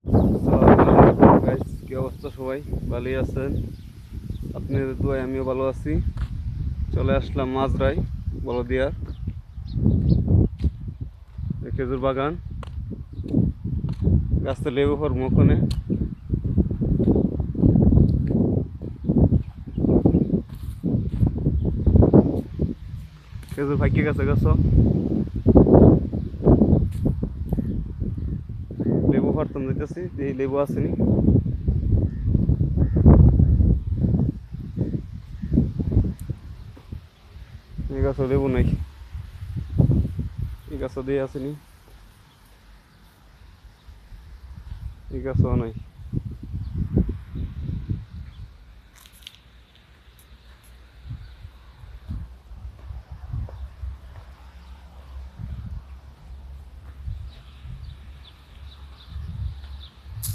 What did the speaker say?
আসসালামু আলাইকুম গাইস, কি অবস্থা? সবাই ভালোই আছেন? আপনাদের দোয়ায় আমিও ভালো আছি। চলে আসলাম মাজরায়, বলদিয়ার খেজুর বাগান, গাছতে লেবু ফর ওখানে। খেজুর ফাইকে গেছে গাছ, লেবু ফারতাম যেতেছি, এই লেবু আসেনি। এই গাছও লেবু নাই, এই গাছও দিয়ে আসেনি, এই গাছও নাই।